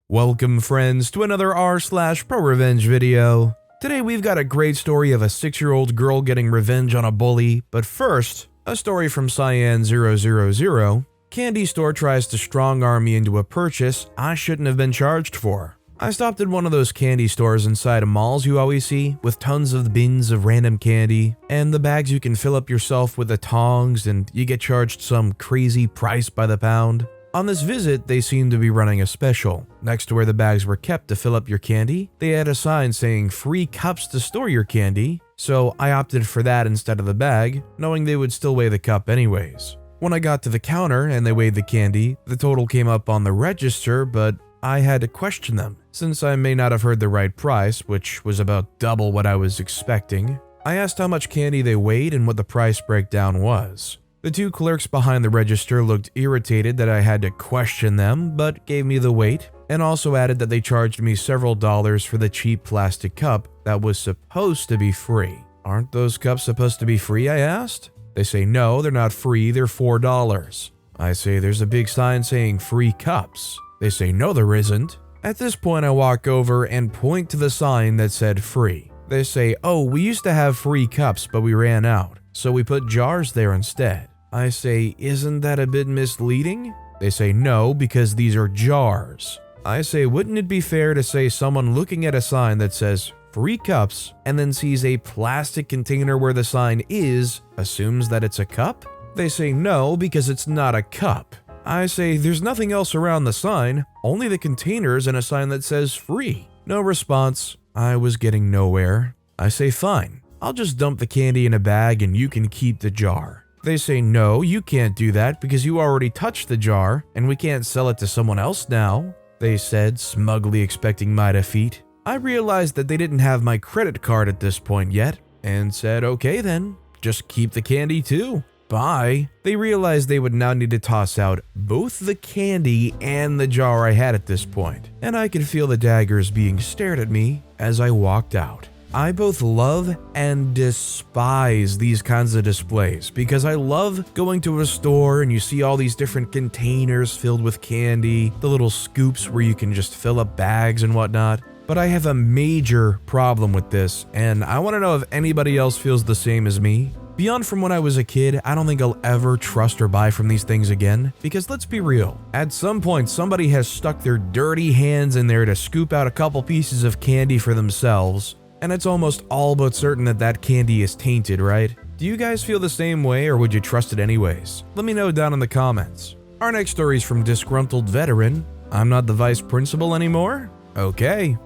Welcome friends to another r/ProRevenge video. Today we've got a great story of a 6-year-old girl getting revenge on a bully, but first, a story from Cyan000. Candy store tries to strong-arm me into a purchase I shouldn't have been charged for. I stopped at one of those candy stores inside of malls you always see, with tons of bins of random candy, and the bags you can fill up yourself with the tongs and you get charged some crazy price by the pound. On this visit, they seemed to be running a special. Next to where the bags were kept to fill up your candy, they had a sign saying free cups to store your candy, so I opted for that instead of the bag, knowing they would still weigh the cup anyways. When I got to the counter and they weighed the candy, the total came up on the register, but I had to question them, since I may not have heard the right price, which was about double what I was expecting. I asked how much candy they weighed and what the price breakdown was. The two clerks behind the register looked irritated that I had to question them, but gave me the weight, and also added that they charged me several dollars for the cheap plastic cup that was supposed to be free. Aren't those cups supposed to be free, I asked? They say no, they're not free, they're $4. I say there's a big sign saying free cups. They say no there isn't. At this point I walk over and point to the sign that said free. They say, oh, we used to have free cups but we ran out, so we put jars there instead. I say, isn't that a bit misleading? They say no, because these are jars. I say, wouldn't it be fair to say someone looking at a sign that says free cups and then sees a plastic container where the sign is, assumes that it's a cup? They say no, because it's not a cup. I say, there's nothing else around the sign, only the containers and a sign that says free. No response. I was getting nowhere. I say, fine, I'll just dump the candy in a bag and you can keep the jar. They say, no, you can't do that because you already touched the jar and we can't sell it to someone else now, they said, smugly expecting my defeat. I realized that they didn't have my credit card at this point yet and said, okay then, just keep the candy too. Bye. They realized they would now need to toss out both the candy and the jar I had at this point, and I could feel the daggers being stared at me as I walked out. I both love and despise these kinds of displays because I love going to a store and you see all these different containers filled with candy, the little scoops where you can just fill up bags and whatnot. But I have a major problem with this, and I want to know if anybody else feels the same as me. Beyond from when I was a kid, I don't think I'll ever trust or buy from these things again, because let's be real, at some point somebody has stuck their dirty hands in there to scoop out a couple pieces of candy for themselves, and it's almost all but certain that that candy is tainted, right? Do you guys feel the same way, or would you trust it anyways? Let me know down in the comments. Our next story is from Disgruntled Veteran. I'm not the vice principal anymore? Okay,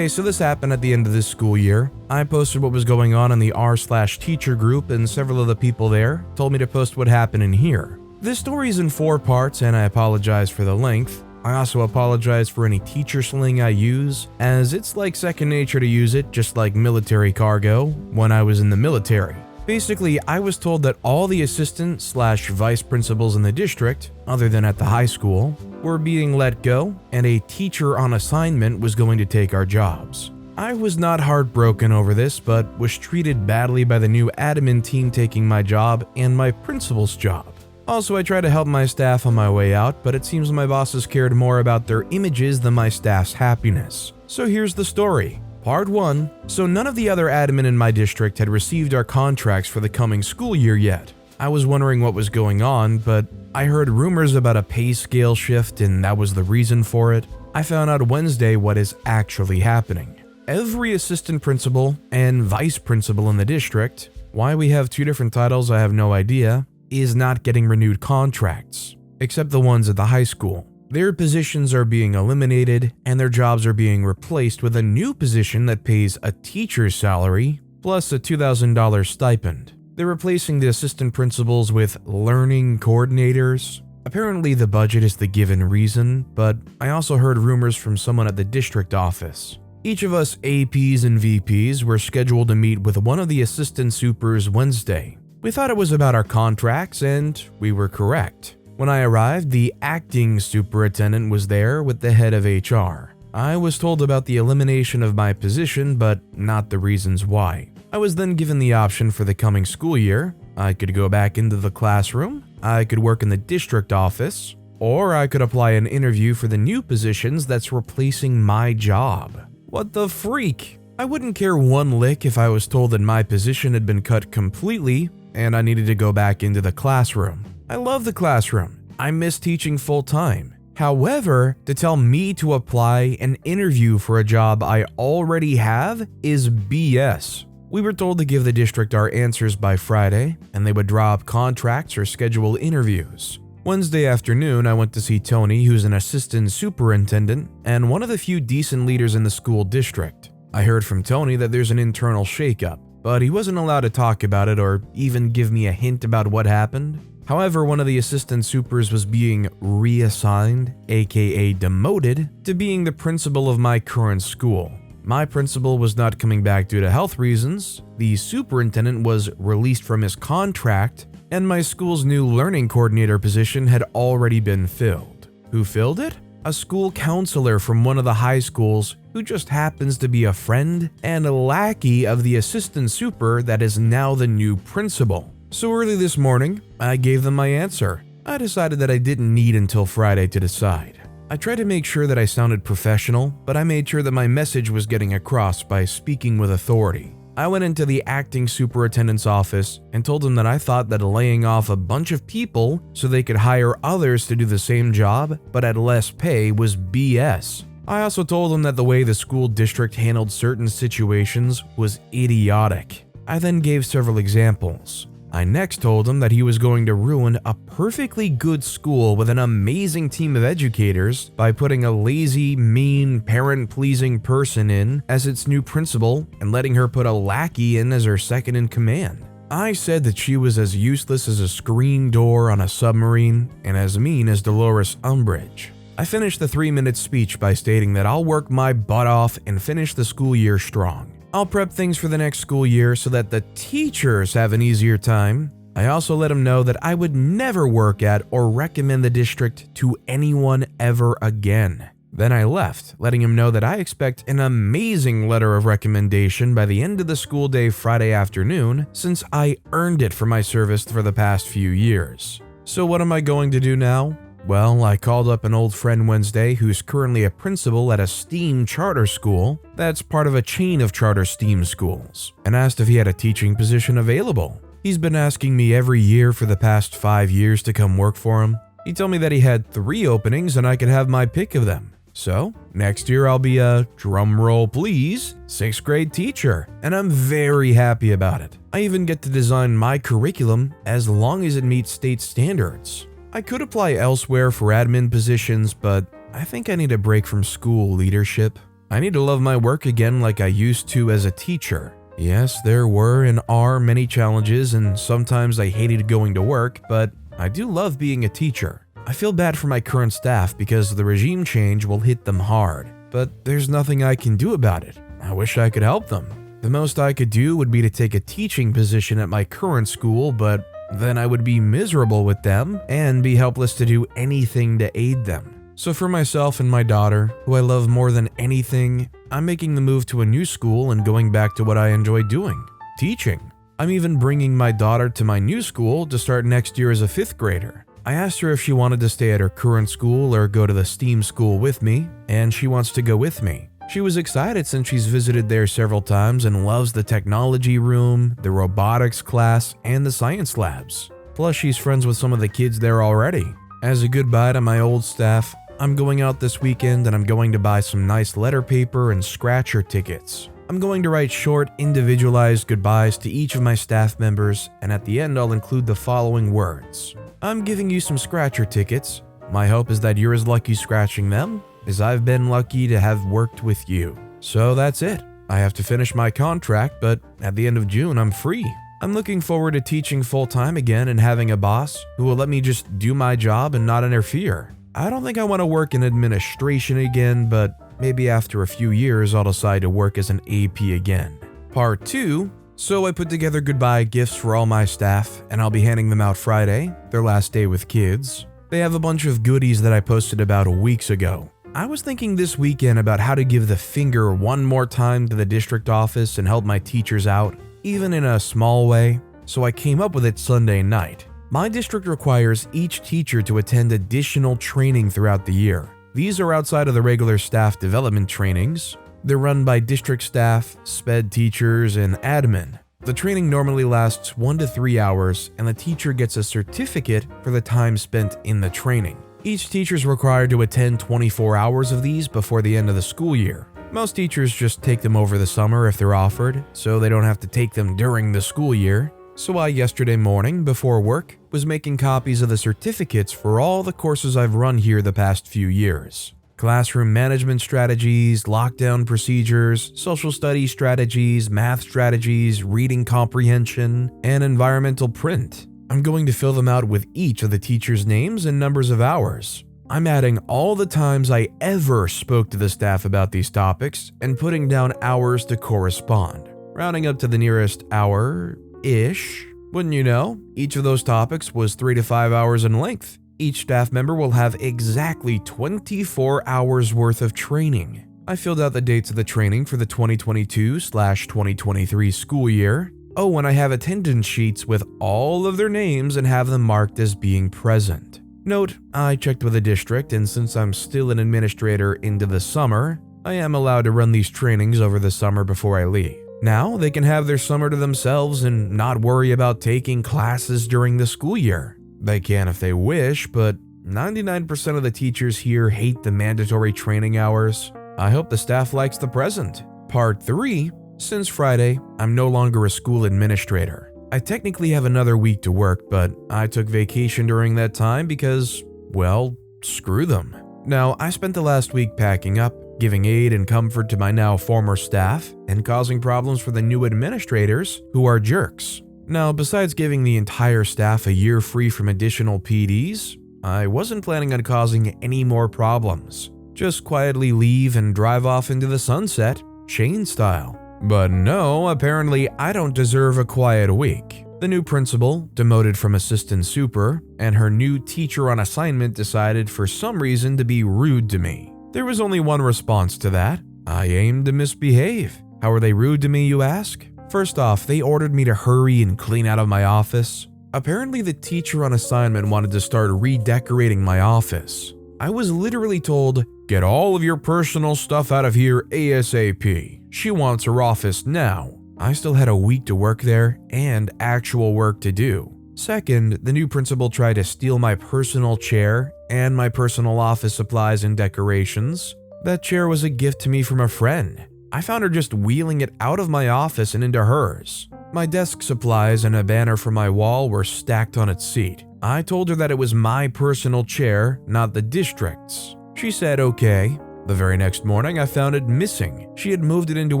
so this happened at the end of this school year. I posted what was going on in the r/teacher group, and several of the people there told me to post what happened in here. This story is in 4 parts, and I apologize for the length. I also apologize for any teacher slang I use, as it's like second nature to use it, just like military cargo, when I was in the military. Basically, I was told that all the assistant/vice principals in the district, other than at the high school, were being let go, and a teacher on assignment was going to take our jobs. I was not heartbroken over this, but was treated badly by the new admin team taking my job and my principal's job. Also, I tried to help my staff on my way out, but it seems my bosses cared more about their images than my staff's happiness. So here's the story. Part 1. So none of the other admin in my district had received our contracts for the coming school year yet. I was wondering what was going on, but I heard rumors about a pay scale shift and that was the reason for it. I found out Wednesday what is actually happening. Every assistant principal and vice principal in the district, why we have 2 different titles I have no idea, is not getting renewed contracts, except the ones at the high school. Their positions are being eliminated and their jobs are being replaced with a new position that pays a teacher's salary plus a $2,000 stipend. They're replacing the assistant principals with learning coordinators. Apparently the budget is the given reason, but I also heard rumors from someone at the district office. Each of us APs and VPs were scheduled to meet with one of the assistant supers Wednesday. We thought it was about our contracts, and we were correct. When I arrived, the acting superintendent was there with the head of HR. I was told about the elimination of my position, but not the reasons why. I was then given the option for the coming school year. I could go back into the classroom, I could work in the district office, or I could apply an interview for the new positions that's replacing my job. What the freak? I wouldn't care one lick if I was told that my position had been cut completely and I needed to go back into the classroom. I love the classroom. I miss teaching full time. However, to tell me to apply an interview for a job I already have is BS. We were told to give the district our answers by Friday, and they would draw up contracts or schedule interviews. Wednesday afternoon, I went to see Tony, who's an assistant superintendent and one of the few decent leaders in the school district. I heard from Tony that there's an internal shakeup, but he wasn't allowed to talk about it or even give me a hint about what happened. However, one of the assistant supers was being reassigned, aka demoted, to being the principal of my current school. My principal was not coming back due to health reasons, the superintendent was released from his contract, and my school's new learning coordinator position had already been filled. Who filled it? A school counselor from one of the high schools who just happens to be a friend and a lackey of the assistant super that is now the new principal. So early this morning, I gave them my answer. I decided that I didn't need until Friday to decide. I tried to make sure that I sounded professional, but I made sure that my message was getting across by speaking with authority. I went into the acting superintendent's office and told him that I thought that laying off a bunch of people so they could hire others to do the same job but at less pay was BS. I also told him that the way the school district handled certain situations was idiotic. I then gave several examples. I next told him that he was going to ruin a perfectly good school with an amazing team of educators by putting a lazy, mean, parent-pleasing person in as its new principal and letting her put a lackey in as her second in command. I said that she was as useless as a screen door on a submarine and as mean as Dolores Umbridge. I finished the 3-minute speech by stating that I'll work my butt off and finish the school year strong. I'll prep things for the next school year so that the teachers have an easier time. I also let him know that I would never work at or recommend the district to anyone ever again. Then I left, letting him know that I expect an amazing letter of recommendation by the end of the school day Friday afternoon, since I earned it for my service for the past few years. So what am I going to do now? Well, I called up an old friend Wednesday who's currently a principal at a STEAM charter school that's part of a chain of charter STEAM schools, and asked if he had a teaching position available. He's been asking me every year for the past 5 years to come work for him. He told me that he had 3 openings and I could have my pick of them. So, next year I'll be a, drumroll please, 6th grade teacher, and I'm very happy about it. I even get to design my curriculum as long as it meets state standards. I could apply elsewhere for admin positions, but I think I need a break from school leadership. I need to love my work again like I used to as a teacher. Yes, there were and are many challenges, and sometimes I hated going to work, but I do love being a teacher. I feel bad for my current staff because the regime change will hit them hard, but there's nothing I can do about it. I wish I could help them. The most I could do would be to take a teaching position at my current school, but then I would be miserable with them and be helpless to do anything to aid them. So for myself and my daughter, who I love more than anything, I'm making the move to a new school and going back to what I enjoy doing, teaching. I'm even bringing my daughter to my new school to start next year as a 5th grader. I asked her if she wanted to stay at her current school or go to the STEAM school with me, and she wants to go with me. She was excited since she's visited there several times and loves the technology room, the robotics class, and the science labs. Plus, she's friends with some of the kids there already. As a goodbye to my old staff, I'm going out this weekend and I'm going to buy some nice letter paper and scratcher tickets. I'm going to write short, individualized goodbyes to each of my staff members, and at the end I'll include the following words. I'm giving you some scratcher tickets. My hope is that you're as lucky scratching them as I've been lucky to have worked with you. So that's it. I have to finish my contract, but at the end of June, I'm free. I'm looking forward to teaching full-time again and having a boss who will let me just do my job and not interfere. I don't think I want to work in administration again, but maybe after a few years, I'll decide to work as an AP again. Part 2. So I put together goodbye gifts for all my staff, and I'll be handing them out Friday, their last day with kids. They have a bunch of goodies that I posted about weeks ago. I was thinking this weekend about how to give the finger one more time to the district office and help my teachers out, even in a small way, so I came up with it Sunday night. My district requires each teacher to attend additional training throughout the year. These are outside of the regular staff development trainings. They're run by district staff, sped teachers, and admin. The training normally lasts 1 to 3 hours, and the teacher gets a certificate for the time spent in the training. Each teacher is required to attend 24 hours of these before the end of the school year. Most teachers just take them over the summer if they're offered, so they don't have to take them during the school year. So I, yesterday morning, before work, was making copies of the certificates for all the courses I've run here the past few years. Classroom management strategies, lockdown procedures, social studies strategies, math strategies, reading comprehension, and environmental print. I'm going to fill them out with each of the teachers' names and numbers of hours. I'm adding all the times I ever spoke to the staff about these topics and putting down hours to correspond, rounding up to the nearest hour-ish. Wouldn't you know, each of those topics was 3 to 5 hours in length. Each staff member will have exactly 24 hours worth of training. I filled out the dates of the training for the 2022/2023 school year. Oh, and I have attendance sheets with all of their names and have them marked as being present. Note, I checked with the district, and since I'm still an administrator into the summer, I am allowed to run these trainings over the summer before I leave. Now they can have their summer to themselves and not worry about taking classes during the school year. They can if they wish, but 99% of the teachers here hate the mandatory training hours. I hope the staff likes the present. Part 3. Since Friday, I'm no longer a school administrator. I technically have another week to work, but I took vacation during that time because, well, screw them. Now, I spent the last week packing up, giving aid and comfort to my now former staff, and causing problems for the new administrators who are jerks. Now, besides giving the entire staff a year free from additional PDs, I wasn't planning on causing any more problems. Just quietly leave and drive off into the sunset, Shane style. But no, apparently I don't deserve a quiet week. The new principal, demoted from assistant super, and her new teacher on assignment decided for some reason to be rude to me. There was only one response to that. I aimed to misbehave. How are they rude to me, you ask? First off, they ordered me to hurry and clean out of my office. Apparently the teacher on assignment wanted to start redecorating my office. I was literally told, "Get all of your personal stuff out of here ASAP. She wants her office now." I still had a week to work there and actual work to do. Second, the new principal tried to steal my personal chair and my personal office supplies and decorations. That chair was a gift to me from a friend. I found her just wheeling it out of my office and into hers. My desk supplies and a banner for my wall were stacked on its seat. I told her that it was my personal chair, not the district's. She said okay. The very next morning, I found it missing. She had moved it into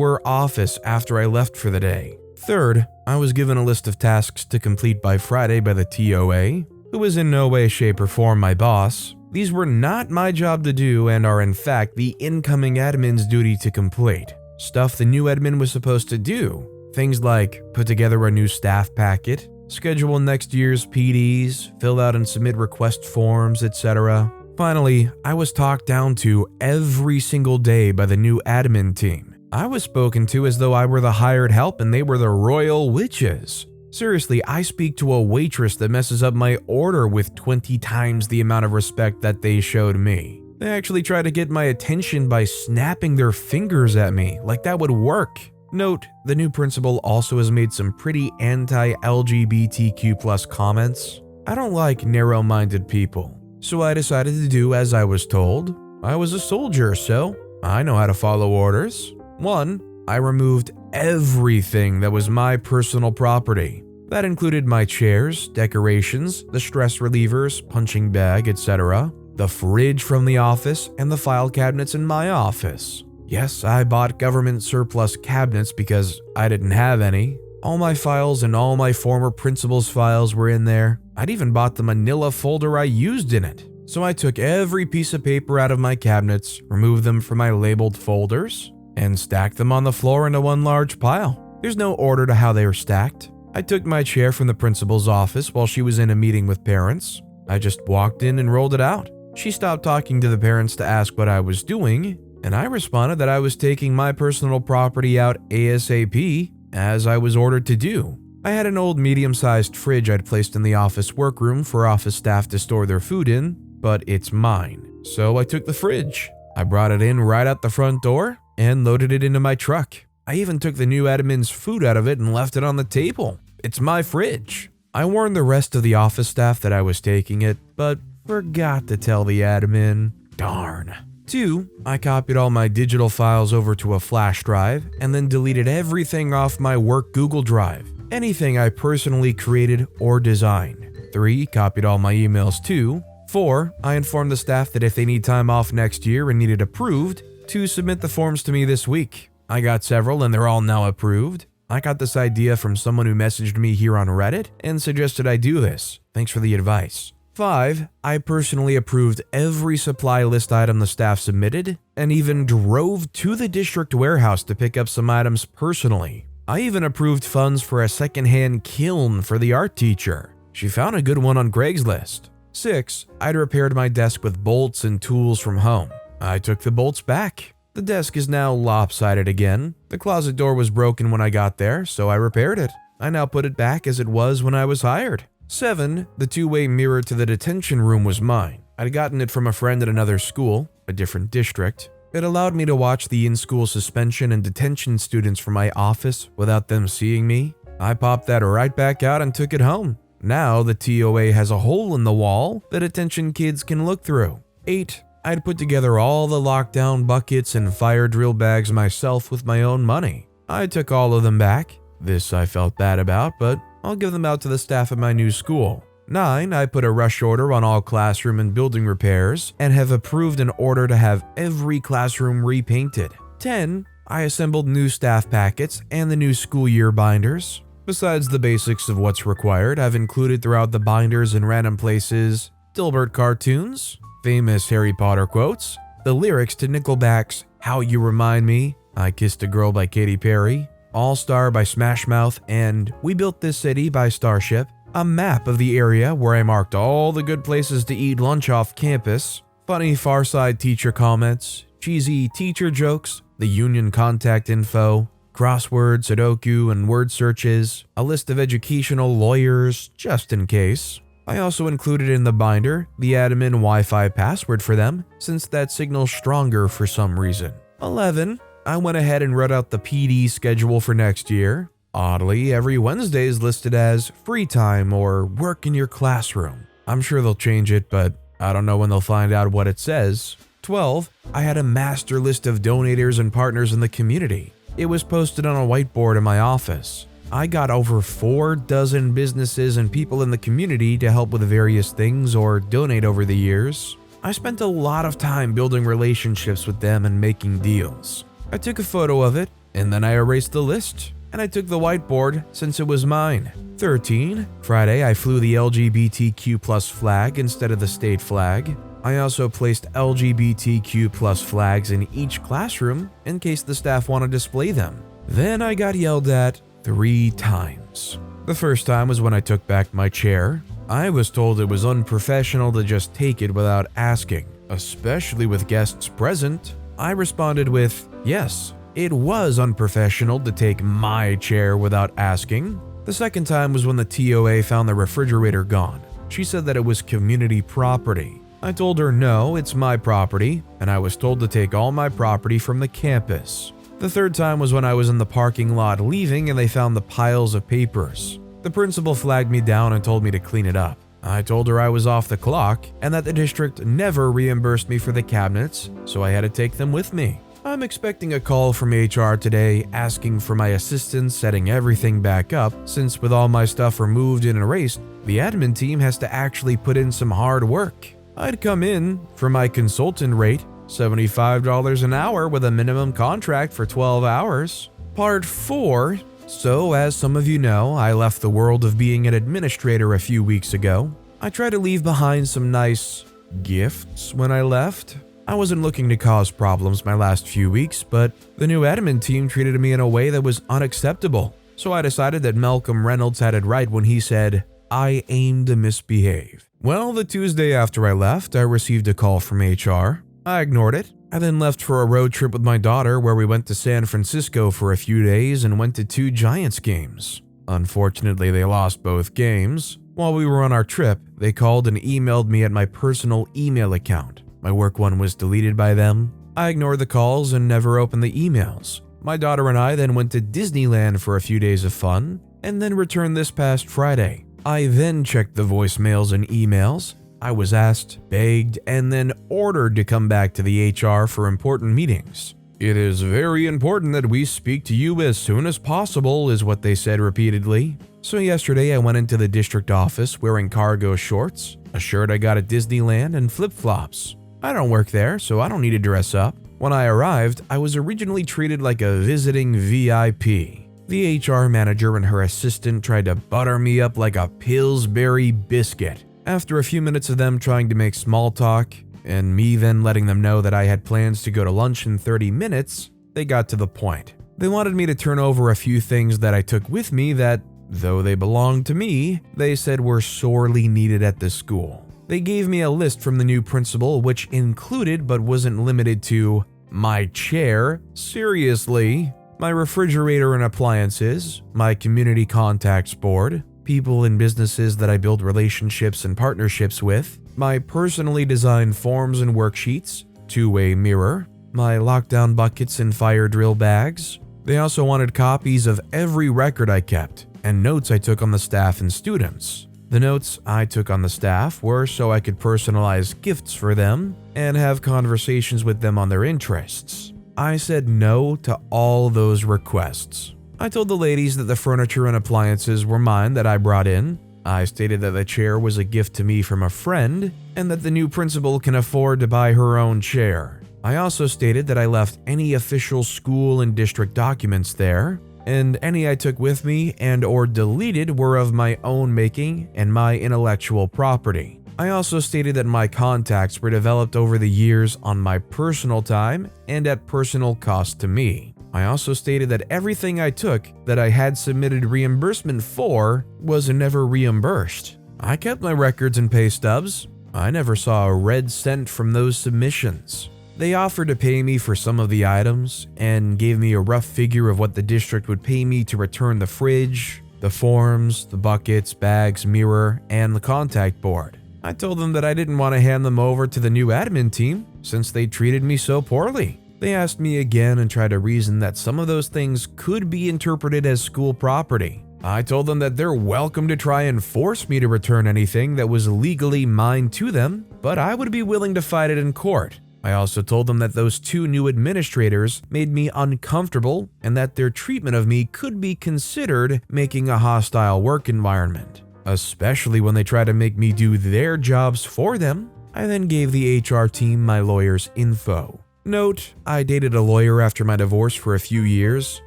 her office after I left for the day. Third, I was given a list of tasks to complete by Friday by the TOA, who is in no way, shape, or form my boss. These were not my job to do and are in fact the incoming admin's duty to complete. Stuff the new admin was supposed to do. Things like put together a new staff packet, schedule next year's PDs, fill out and submit request forms, etc. Finally, I was talked down to every single day by the new admin team. I was spoken to as though I were the hired help and they were the royal witches. Seriously, I speak to a waitress that messes up my order with 20 times the amount of respect that they showed me. They actually try to get my attention by snapping their fingers at me, like that would work. Note, the new principal also has made some pretty anti-LGBTQ+ comments. I don't like narrow-minded people, so I decided to do as I was told. I was a soldier, so I know how to follow orders. 1. I removed everything that was my personal property. That included my chairs, decorations, the stress relievers, punching bag, etc., the fridge from the office, and the file cabinets in my office. Yes, I bought government surplus cabinets because I didn't have any. All my files and all my former principal's files were in there. I'd even bought the manila folder I used in it. So I took every piece of paper out of my cabinets, removed them from my labeled folders, and stacked them on the floor into one large pile. There's no order to how they were stacked. I took my chair from the principal's office while she was in a meeting with parents. I just walked in and rolled it out. She stopped talking to the parents to ask what I was doing, and I responded that I was taking my personal property out ASAP, as I was ordered to do. I had an old medium-sized fridge I'd placed in the office workroom for office staff to store their food in, but it's mine. So I took the fridge. I brought it in right out the front door and loaded it into my truck. I even took the new admin's food out of it and left it on the table. It's my fridge. I warned the rest of the office staff that I was taking it, but forgot to tell the admin. Darn. 2. I copied all my digital files over to a flash drive and then deleted everything off my work Google Drive. Anything I personally created or designed. 3. Copied all my emails too. 4. I informed the staff that if they need time off next year and need it approved, to submit the forms to me this week. I got several and they're all now approved. I got this idea from someone who messaged me here on Reddit and suggested I do this. Thanks for the advice. 5. I personally approved every supply list item the staff submitted and even drove to the district warehouse to pick up some items personally. I even approved funds for a secondhand kiln for the art teacher. She found a good one on Craigslist. 6. I'd repaired my desk with bolts and tools from home. I took the bolts back. The desk is now lopsided again. The closet door was broken when I got there, so I repaired it. I now put it back as it was when I was hired. 7. The two-way mirror to the detention room was mine. I'd gotten it from a friend at another school, a different district. It allowed me to watch the in-school suspension and detention students from my office without them seeing me. I popped that right back out and took it home. Now the TOA has a hole in the wall that detention kids can look through. 8. I'd put together all the lockdown buckets and fire drill bags myself with my own money. I took all of them back. This I felt bad about, but I'll give them out to the staff at my new school. 9. I put a rush order on all classroom and building repairs and have approved an order to have every classroom repainted. 10. I assembled new staff packets and the new school year binders. Besides the basics of what's required, I've included throughout the binders in random places Dilbert cartoons, famous Harry Potter quotes, the lyrics to Nickelback's How You Remind Me, I Kissed a Girl by Katy Perry, All Star by Smash Mouth, and We Built This City by Starship, a map of the area where I marked all the good places to eat lunch off campus, funny Far Side teacher comments, cheesy teacher jokes, the union contact info, crossword, Sudoku, and word searches, a list of educational lawyers just in case. I also included in the binder the admin Wi-Fi password for them, since that signal's stronger for some reason. 11. I went ahead and wrote out the PD schedule for next year. Oddly, every Wednesday is listed as free time or work in your classroom. I'm sure they'll change it, but I don't know when they'll find out what it says. 12. I had a master list of donators and partners in the community. It was posted on a whiteboard in my office. I got over 4 dozen businesses and people in the community to help with various things or donate over the years. I spent a lot of time building relationships with them and making deals. I took a photo of it, and then I erased the list, and I took the whiteboard since it was mine. 13. Friday, I flew the LGBTQ+ flag instead of the state flag. I also placed LGBTQ+ flags in each classroom in case the staff want to display them. Then I got yelled at 3 times. The first time was when I took back my chair. I was told it was unprofessional to just take it without asking, especially with guests present. I responded with, yes, it was unprofessional to take my chair without asking. The second time was when the TOA found the refrigerator gone. She said that it was community property. I told her no, it's my property, and I was told to take all my property from the campus. The third time was when I was in the parking lot leaving and they found the piles of papers. The principal flagged me down and told me to clean it up. I told her I was off the clock and that the district never reimbursed me for the cabinets, so I had to take them with me. I'm expecting a call from HR today asking for my assistance setting everything back up, since with all my stuff removed and erased, the admin team has to actually put in some hard work. I'd come in for my consultant rate, $75 an hour with a minimum contract for 12 hours. Part 4. So, as some of you know, I left the world of being an administrator a few weeks ago. I tried to leave behind some nice gifts when I left. I wasn't looking to cause problems my last few weeks, but the new admin team treated me in a way that was unacceptable. So I decided that Malcolm Reynolds had it right when he said, I aim to misbehave. Well, the Tuesday after I left, I received a call from HR. I ignored it. I then left for a road trip with my daughter where we went to San Francisco for a few days and went to 2 Giants games. Unfortunately, they lost both games. While we were on our trip, they called and emailed me at my personal email account. My work one was deleted by them. I ignored the calls and never opened the emails. My daughter and I then went to Disneyland for a few days of fun, and then returned this past Friday. I then checked the voicemails and emails. I was asked, begged, and then ordered to come back to the HR for important meetings. "It is very important that we speak to you as soon as possible," is what they said repeatedly. So yesterday I went into the district office wearing cargo shorts, a shirt I got at Disneyland, and flip-flops. I don't work there, so I don't need to dress up. When I arrived, I was originally treated like a visiting VIP. The HR manager and her assistant tried to butter me up like a Pillsbury biscuit. After a few minutes of them trying to make small talk, and me then letting them know that I had plans to go to lunch in 30 minutes, they got to the point. They wanted me to turn over a few things that I took with me that, though they belonged to me, they said were sorely needed at the school. They gave me a list from the new principal, which included but wasn't limited to my chair, seriously, my refrigerator and appliances, my community contacts board, people and businesses that I build relationships and partnerships with, my personally designed forms and worksheets, two-way mirror, my lockdown buckets and fire drill bags. They also wanted copies of every record I kept and notes I took on the staff and students. The notes I took on the staff were so I could personalize gifts for them and have conversations with them on their interests. I said no to all those requests. I told the ladies that the furniture and appliances were mine that I brought in. I stated that the chair was a gift to me from a friend and that the new principal can afford to buy her own chair. I also stated that I left any official school and district documents there, and any I took with me and or deleted were of my own making and my intellectual property. I also stated that my contacts were developed over the years on my personal time and at personal cost to me. I also stated that everything I took that I had submitted reimbursement for was never reimbursed. I kept my records and pay stubs. I never saw a red cent from those submissions. They offered to pay me for some of the items and gave me a rough figure of what the district would pay me to return the fridge, the forms, the buckets, bags, mirror, and the contact board. I told them that I didn't want to hand them over to the new admin team since they treated me so poorly. They asked me again and tried to reason that some of those things could be interpreted as school property. I told them that they're welcome to try and force me to return anything that was legally mine to them, but I would be willing to fight it in court. I also told them that those two new administrators made me uncomfortable and that their treatment of me could be considered making a hostile work environment, especially when they try to make me do their jobs for them. I then gave the HR team my lawyer's info. Note, I dated a lawyer after my divorce for a few years,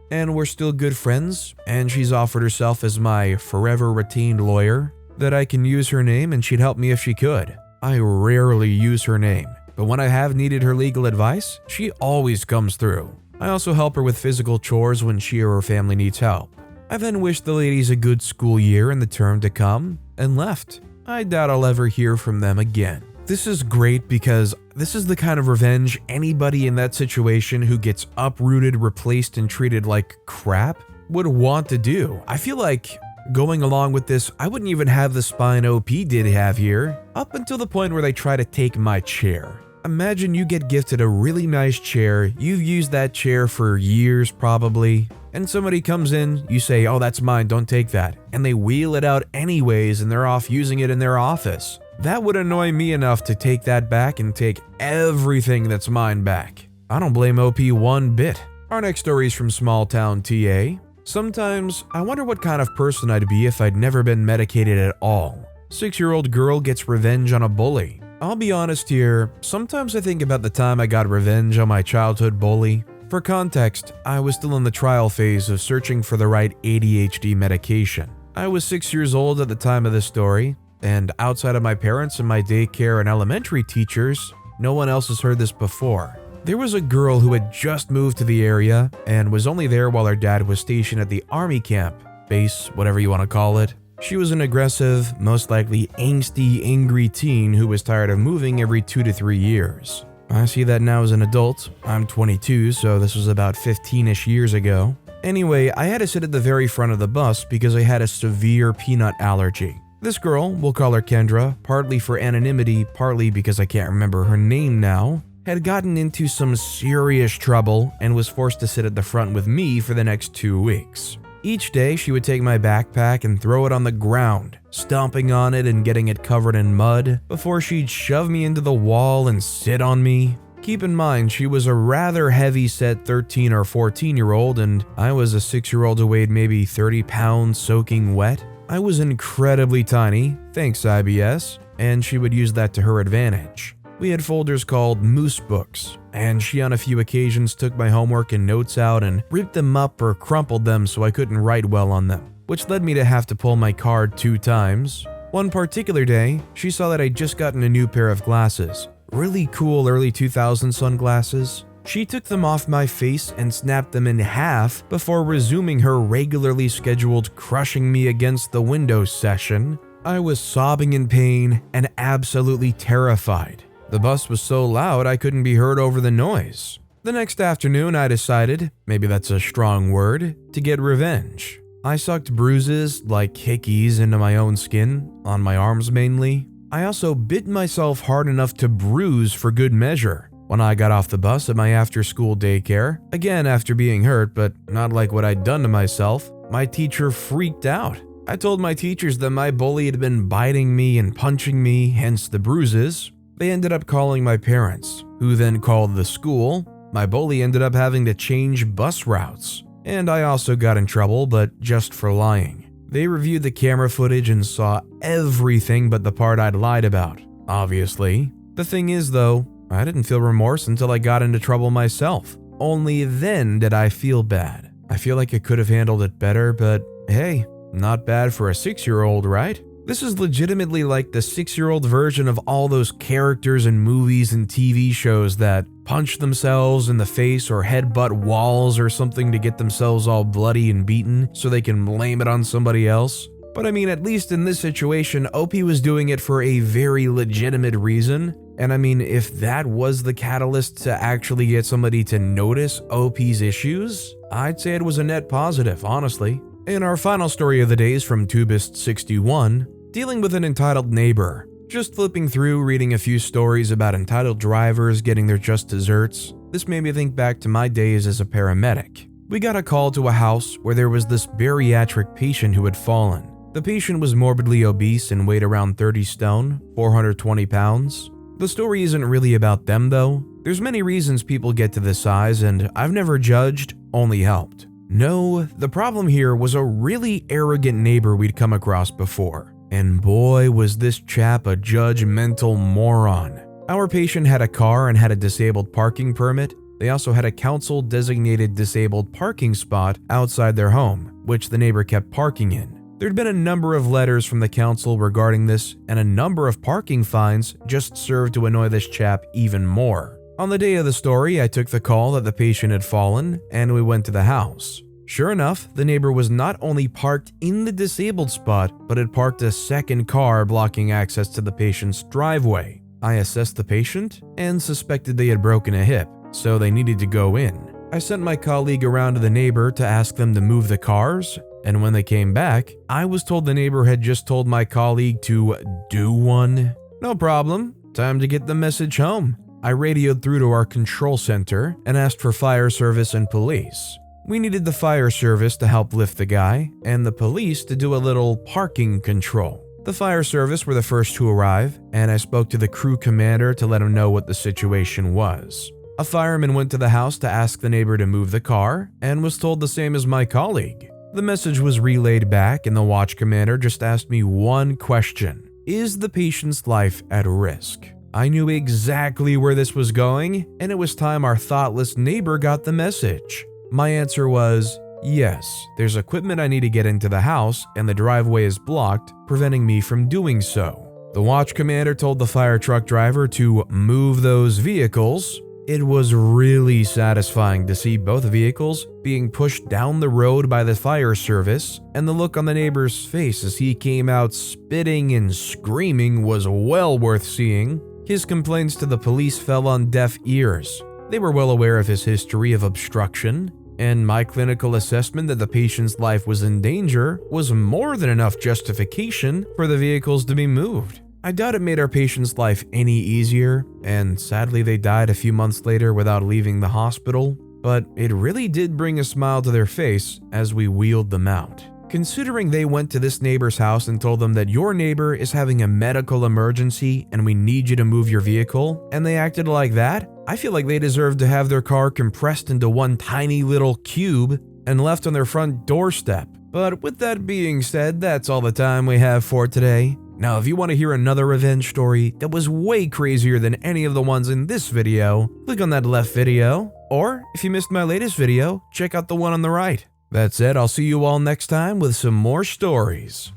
and we're still good friends, and she's offered herself as my forever retained lawyer, that I can use her name and she'd help me if she could. I rarely use her name, but when I have needed her legal advice, she always comes through. I also help her with physical chores when she or her family needs help. I then wished the ladies a good school year in the term to come and left. I doubt I'll ever hear from them again. This is great because this is the kind of revenge anybody in that situation who gets uprooted, replaced, and treated like crap would want to do. I feel like going along with this, I wouldn't even have the spine OP did have here, up until the point where they try to take my chair. Imagine you get gifted a really nice chair, you've used that chair for years probably, and somebody comes in, you say, "Oh, that's mine, don't take that," and they wheel it out anyways and they're off using it in their office. That would annoy me enough to take that back and take everything that's mine back. I don't blame OP one bit. Our next story is from Small Town TA. Sometimes I wonder what kind of person I'd be if I'd never been medicated at all. 6-year-old girl gets revenge on a bully. I'll be honest here, sometimes I think about the time I got revenge on my childhood bully. For context, I was still in the trial phase of searching for the right ADHD medication. I was 6 years old at the time of this story, and outside of my parents and my daycare and elementary teachers, no one else has heard this before. There was a girl who had just moved to the area and was only there while her dad was stationed at the army camp, base, whatever you want to call it. She was an aggressive, most likely angsty, angry teen who was tired of moving every 2 to 3 years. I see that now as an adult. I'm 22, so this was about 15-ish years ago. Anyway, I had to sit at the very front of the bus because I had a severe peanut allergy. This girl, we'll call her Kendra, partly for anonymity, partly because I can't remember her name now, had gotten into some serious trouble and was forced to sit at the front with me for the next 2 weeks. Each day, she would take my backpack and throw it on the ground, stomping on it and getting it covered in mud, before she'd shove me into the wall and sit on me. Keep in mind, she was a rather heavy-set 13 or 14-year-old, and I was a 6-year-old who weighed maybe 30 pounds soaking wet. I was incredibly tiny, thanks IBS, and she would use that to her advantage. We had folders called moose books, and she on a few occasions took my homework and notes out and ripped them up or crumpled them so I couldn't write well on them, which led me to have to pull my card 2 times. One particular day, she saw that I'd just gotten a new pair of glasses, really cool early 2000s sunglasses. She took them off my face and snapped them in half before resuming her regularly scheduled crushing me against the window session. I was sobbing in pain and absolutely terrified. The bus was so loud I couldn't be heard over the noise. The next afternoon I decided, maybe that's a strong word, to get revenge. I sucked bruises like hickeys into my own skin, on my arms mainly. I also bit myself hard enough to bruise for good measure. When I got off the bus at my after-school daycare, again after being hurt but not like what I'd done to myself, my teacher freaked out. I told my teachers that my bully had been biting me and punching me, hence the bruises. They ended up calling my parents, who then called the school. My bully ended up having to change bus routes. And I also got in trouble, but just for lying. They reviewed the camera footage and saw everything but the part I'd lied about, obviously. The thing is though, I didn't feel remorse until I got into trouble myself. Only then did I feel bad. I feel like I could have handled it better, but hey, not bad for a 6-year-old, right? This is legitimately like the 6-year-old version of all those characters in movies and TV shows that punch themselves in the face or headbutt walls or something to get themselves all bloody and beaten so they can blame it on somebody else. But I mean, at least in this situation, OP was doing it for a very legitimate reason. And I mean, if that was the catalyst to actually get somebody to notice OP's issues, I'd say it was a net positive, honestly. In our final story of the day is from Tubist61, dealing with an entitled neighbor. Just flipping through, reading a few stories about entitled drivers getting their just desserts. This made me think back to my days as a paramedic. We got a call to a house where there was this bariatric patient who had fallen. The patient was morbidly obese and weighed around 30 stone, 420 pounds. The story isn't really about them though. There's many reasons people get to this size, and I've never judged, only helped. No, the problem here was a really arrogant neighbor we'd come across before. And boy, was this chap a judgmental moron. Our patient had a car and had a disabled parking permit. They also had a council-designated disabled parking spot outside their home, which the neighbor kept parking in. There'd been a number of letters from the council regarding this, and a number of parking fines just served to annoy this chap even more. On the day of the story, I took the call that the patient had fallen, and we went to the house. Sure enough, the neighbor was not only parked in the disabled spot, but had parked a second car blocking access to the patient's driveway. I assessed the patient and suspected they had broken a hip, so they needed to go in. I sent my colleague around to the neighbor to ask them to move the cars, and when they came back, I was told the neighbor had just told my colleague to do one. No problem, time to get the message home. I radioed through to our control center and asked for fire service and police. We needed the fire service to help lift the guy, and the police to do a little parking control. The fire service were the first to arrive, and I spoke to the crew commander to let him know what the situation was. A fireman went to the house to ask the neighbor to move the car, and was told the same as my colleague. The message was relayed back, and the watch commander just asked me one question: is the patient's life at risk? I knew exactly where this was going, and it was time our thoughtless neighbor got the message. My answer was, yes, there's equipment I need to get into the house, and the driveway is blocked, preventing me from doing so. The watch commander told the fire truck driver to move those vehicles. It was really satisfying to see both vehicles being pushed down the road by the fire service, and the look on the neighbor's face as he came out spitting and screaming was well worth seeing. His complaints to the police fell on deaf ears. They were well aware of his history of obstruction. and my clinical assessment that the patient's life was in danger was more than enough justification for the vehicles to be moved. I doubt it made our patient's life any easier, and sadly they died a few months later without leaving the hospital, but it really did bring a smile to their face as we wheeled them out. Considering they went to this neighbor's house and told them that your neighbor is having a medical emergency and we need you to move your vehicle, and they acted like that, I feel like they deserve to have their car compressed into one tiny little cube and left on their front doorstep. But with that being said, that's all the time we have for today. Now, if you want to hear another revenge story that was way crazier than any of the ones in this video, click on that left video, or if you missed my latest video, check out the one on the right. That's it, I'll see you all next time with some more stories.